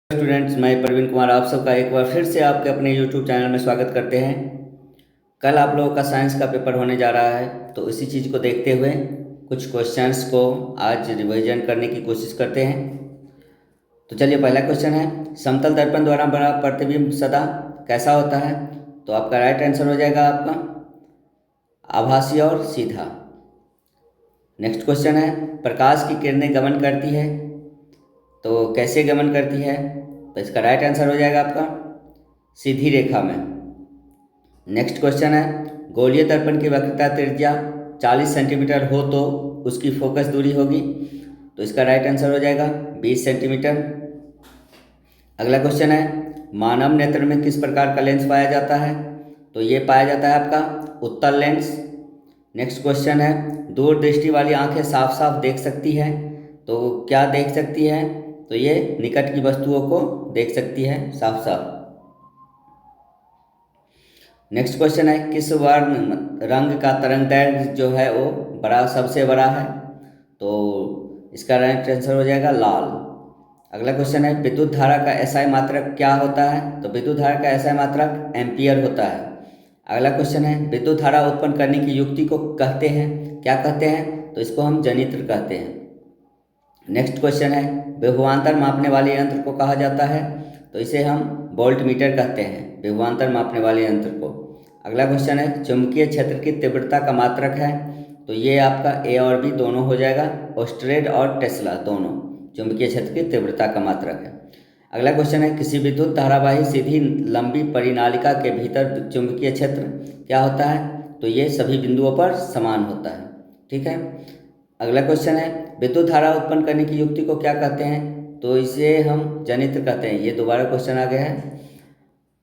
Students, मैं प्रवीण कुमार आप सबका एक बार फिर से आपके अपने यूट्यूब चैनल में स्वागत करते हैं। कल आप लोगों का साइंस का पेपर होने जा रहा है, तो इसी चीज़ को देखते हुए कुछ क्वेश्चंस को आज रिवीजन करने की कोशिश करते हैं। तो चलिए, पहला क्वेश्चन है, समतल दर्पण द्वारा बना प्रतिबिंब सदा कैसा होता है? तो आपका राइट आंसर हो जाएगा आपका आभासी और सीधा। नेक्स्ट क्वेश्चन है, प्रकाश की किरणें गमन करती है, तो कैसे गमन करती है? तो इसका राइट आंसर हो जाएगा आपका सीधी रेखा में। नेक्स्ट क्वेश्चन है, गोलीय दर्पण की वक्रता त्रिज्या 40 सेंटीमीटर हो तो उसकी फोकस दूरी होगी, तो इसका राइट आंसर हो जाएगा 20 सेंटीमीटर। अगला क्वेश्चन है, मानव नेत्र में किस प्रकार का लेंस पाया जाता है? तो ये पाया जाता है आपका उत्तल लेंस। नेक्स्ट क्वेश्चन है, दूरदृष्टि वाली आंखें साफ साफ देख सकती हैं, तो क्या देख सकती है? तो ये निकट की वस्तुओं को देख सकती है साफ साफ। नेक्स्ट क्वेश्चन है, किस वर्ण रंग का तरंगदैर्घ्य जो है वो सबसे बड़ा है? तो इसका राइट आंसर हो जाएगा लाल। अगला क्वेश्चन है, विद्युत धारा का एसआई मात्रक क्या होता है? तो विद्युत धारा का एसआई मात्रक एम्पियर होता है। अगला क्वेश्चन है, विद्युत धारा उत्पन्न करने की युक्ति को कहते हैं, क्या कहते हैं? तो इसको हम जनित्र कहते हैं। नेक्स्ट क्वेश्चन है, विभवांतर मापने वाले यंत्र को कहा जाता है? तो इसे हम वोल्ट मीटर कहते हैं, विभवांतर मापने वाले यंत्र को। अगला क्वेश्चन है, चुंबकीय क्षेत्र की तीव्रता का मात्रक है? तो ये आपका ए और बी दोनों हो जाएगा, ओस्ट्रेड और टेस्ला दोनों चुंबकीय क्षेत्र की तीव्रता का मात्रक है। अगला क्वेश्चन है, किसी विद्युत धारावाही सीधी लंबी परिनालिका के भीतर चुंबकीय क्षेत्र क्या होता है? तो ये सभी बिंदुओं पर समान होता है। ठीक है। अगला क्वेश्चन है, विद्युत धारा उत्पन्न करने की युक्ति को क्या कहते हैं? तो इसे हम जनित्र कहते हैं। ये दोबारा क्वेश्चन आ गया है।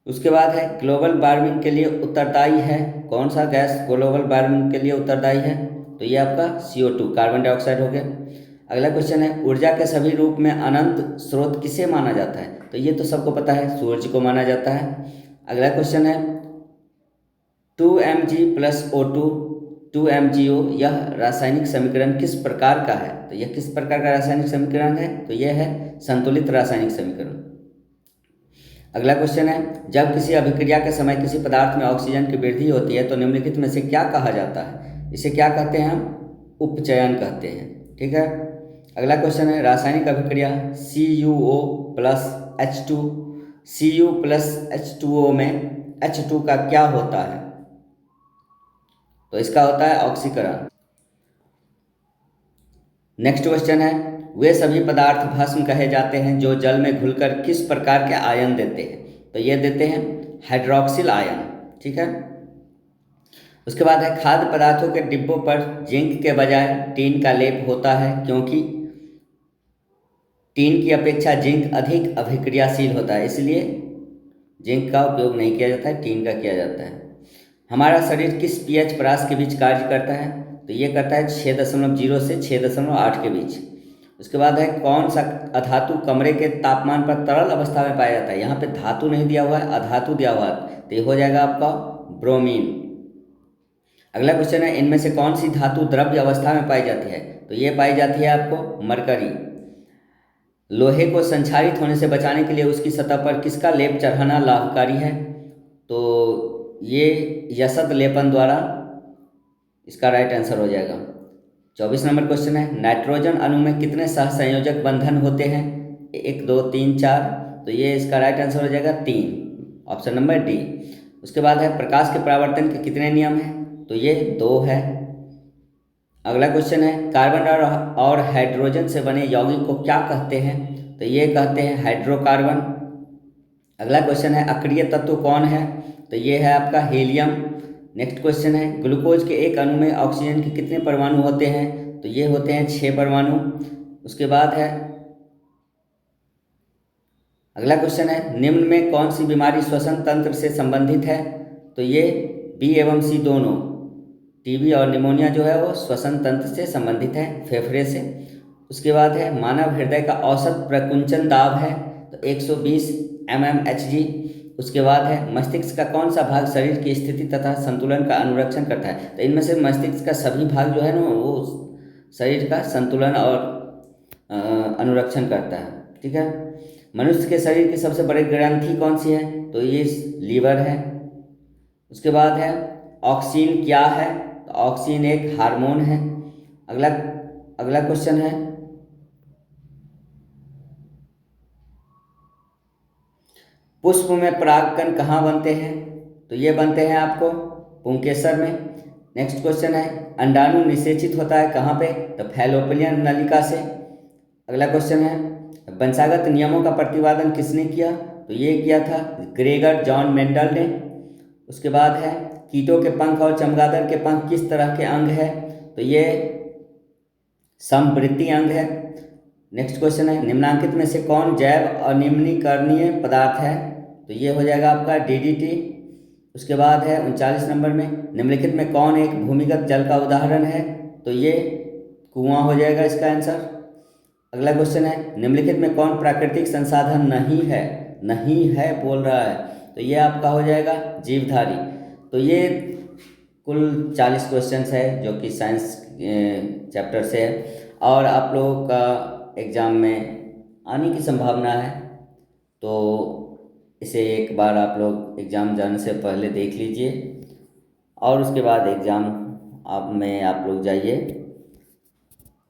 उसके बाद है, ग्लोबल वार्मिंग के लिए उत्तरदायी है, कौन सा गैस ग्लोबल वार्मिंग के लिए उत्तरदायी है? तो ये आपका CO2 कार्बन डाइऑक्साइड हो गया। अगला क्वेश्चन है, ऊर्जा के सभी रूप में अनंत स्रोत किसे माना जाता है? तो ये तो सबको पता है, सूर्य को माना जाता है। अगला क्वेश्चन है, 2Mg + O2 2MgO यह रासायनिक समीकरण किस प्रकार का है? तो यह किस प्रकार का रासायनिक समीकरण है? तो यह है संतुलित रासायनिक समीकरण। अगला क्वेश्चन है, जब किसी अभिक्रिया के समय किसी पदार्थ में ऑक्सीजन की वृद्धि होती है तो निम्नलिखित में से क्या कहा जाता है? इसे क्या कहते हैं? हम उपचयन कहते हैं। ठीक है। अगला क्वेश्चन है, रासायनिक अभिक्रिया CuO + H2 Cu + H2O में H2 का क्या होता है? तो इसका होता है ऑक्सीकरण। नेक्स्ट क्वेश्चन है, वे सभी पदार्थ भस्म कहे जाते हैं जो जल में घुलकर किस प्रकार के आयन देते हैं? तो ये देते हैं हाइड्रोक्सिल आयन। ठीक है। उसके बाद है, खाद्य पदार्थों के डिब्बों पर जिंक के बजाय टीन का लेप होता है क्योंकि टीन की अपेक्षा जिंक अधिक अभिक्रियाशील होता है, इसलिए जिंक का उपयोग नहीं किया जाता है, टीन का किया जाता है। हमारा शरीर किस pH परास के बीच कार्य करता है? तो ये करता है 6.0 से 6.8 के बीच। उसके बाद है, कौन सा अधातु कमरे के तापमान पर तरल अवस्था में पाया जाता है? यहाँ पे धातु नहीं दिया हुआ है, अधातु दिया हुआ है, तो ये हो जाएगा आपका ब्रोमीन। अगला क्वेश्चन है, इनमें से कौन सी धातु द्रव्य अवस्था में पाई जाती है? तो ये पाई जाती है आपको मरकरी। लोहे को संक्षारित होने से बचाने के लिए उसकी सतह पर किसका लेप चढ़ाना लाभकारी है? तो ये यसद लेपन द्वारा इसका राइट आंसर हो जाएगा। 24 नंबर क्वेश्चन है, नाइट्रोजन अणु में कितने सहसंयोजक बंधन होते हैं? 1 2 3 4, तो ये इसका राइट आंसर हो जाएगा 3, ऑप्शन नंबर डी। उसके बाद है, प्रकाश के परावर्तन के कितने नियम हैं? तो ये 2 है। अगला क्वेश्चन है, कार्बन और हाइड्रोजन से बने यौगिक को क्या कहते हैं? तो ये कहते हैं हाइड्रोकार्बन। अगला क्वेश्चन है, अक्रिय तत्व कौन है? तो ये है आपका हीलियम। नेक्स्ट क्वेश्चन है, ग्लूकोज के एक अणु में ऑक्सीजन के कितने परमाणु होते हैं? तो ये होते हैं 6 परमाणु। उसके बाद है, अगला क्वेश्चन है, निम्न में कौन सी बीमारी श्वसन तंत्र से संबंधित है? तो ये बी एवं सी दोनों, टीबी और निमोनिया जो है वो श्वसन तंत्र से संबंधित है, फेफड़े से। उसके बाद है, मानव हृदय का औसत प्रकुंचन दाब है, तो 120 mmHg। उसके बाद है, मस्तिष्क का कौन सा भाग शरीर की स्थिति तथा संतुलन का अनुरक्षण करता है? तो इनमें से मस्तिष्क का सभी भाग जो है ना वो शरीर का संतुलन और अनुरक्षण करता है। ठीक है। मनुष्य के शरीर की सबसे बड़ी ग्रंथि कौन सी है? तो ये लीवर है। उसके बाद है ऑक्सीन क्या है? तो ऑक्सीन एक हार्मोन है। अगला अगला क्वेश्चन है, पुष्प में परागकण कहाँ बनते हैं? तो ये बनते हैं आपको पुंकेसर में। नेक्स्ट क्वेश्चन है, अंडाणु निषेचित होता है कहाँ पे? तो फैलोपियन नलिका से। अगला क्वेश्चन है, वंशागत नियमों का प्रतिपादन किसने किया? तो ये किया था ग्रेगर जॉन मेंडल ने। उसके बाद है, कीटों के पंख और चमगादड़ के पंख किस तरह के अंग है? तो ये समवृत्ति अंग है। नेक्स्ट क्वेश्चन है, निम्नांकित में से कौन जैव अनिम्नीकरणीय पदार्थ है? तो ये हो जाएगा आपका डीडीटी। उसके बाद है 39 नंबर में, निम्नलिखित में कौन एक भूमिगत जल का उदाहरण है? तो ये कुआं हो जाएगा इसका आंसर। अगला क्वेश्चन है, निम्नलिखित में कौन प्राकृतिक संसाधन नहीं है? नहीं है बोल रहा है, तो ये आपका हो जाएगा जीवधारी। तो ये कुल 40 क्वेश्चंस है जो कि साइंस चैप्टर से है, और आप लोगों का एग्ज़ाम में आने की संभावना है। तो इसे एक बार आप लोग एग्ज़ाम जाने से पहले देख लीजिए, और उसके बाद एग्ज़ाम आप लोग जाइए।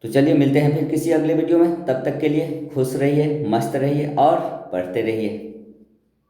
तो चलिए मिलते हैं फिर किसी अगले वीडियो में। तब तक के लिए खुश रहिए, मस्त रहिए और पढ़ते रहिए।